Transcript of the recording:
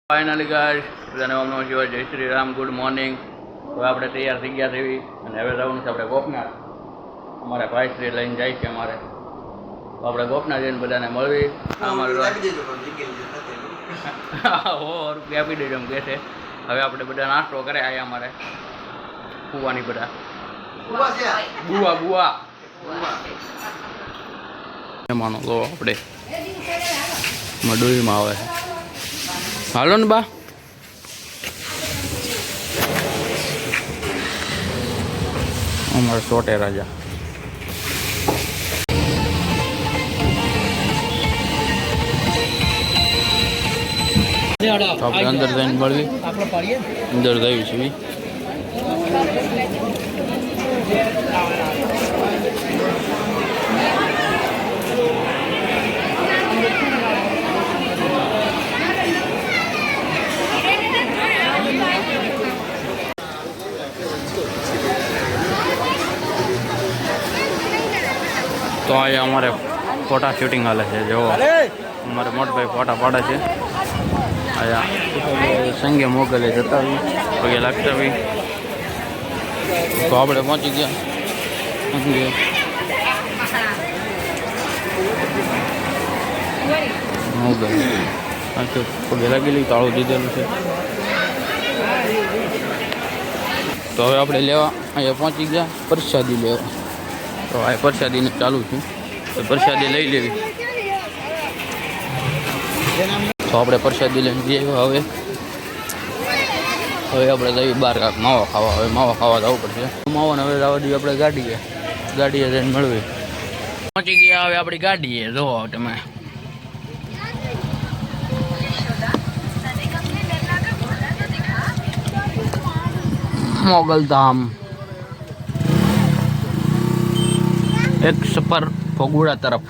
Finally guys બધાને ઓમ નમઃ શિવાય, જય શ્રી રામ, ગુડ મોર્નિંગ. હવે આપણે તૈયાર થઈ ગયા છે અને હવે જવાનું છે આપણે ગોપનાથ. અમારા ભાઈ શ્રી લઈને જાય છે અમારે, તો આપણે ગોપનાથ જઈને બધાને મળવી. અમારું રૂપિયા આપી દેજો એમ કહે છે. હવે આપણે બધા નાસ્તો કરે આયા અમારે કુવાની બધા બુવા બુવા માનો તો આપણે મડુઈમાં આવે છે. હાલો ને બા, અમારે સોટે રાજા આપણે અંદર જઈને મળવી. અંદર જઈએ છીએ. તો અહીંયા અમારે ફોટા શૂટિંગ હાલે છે. જો અમારે મોટભાઈ ફોટા પાડે છે. અહીંયા સંગે મોગલે જતા આવી પગે લાગતા આવી. તો આપણે પહોંચી ગયા સંગે મોગલ. પગે લાગેલી તાળું દીધેલું છે. તો હવે આપણે લેવા અહીંયા પહોંચી ગયા પ્રસાદી લેવા. તો આ પ્રસાદીને ચાલુ છું, તો પ્રસાદી લઈ લેવી. તો આપણે પ્રસાદી લઈને જઈએ. હવે આપણે જઈએ બહાર કાંક માવા ખાવા. હવે માવા ખાવા જવું પડશે. માવાને હવે જવા દઈએ આપણે ગાડીએ જઈને મળવી. પહોંચી ગયા હવે આપણી ગાડીએ. જો તમે મોગલધામ એક સફર ફગુડા તરફ.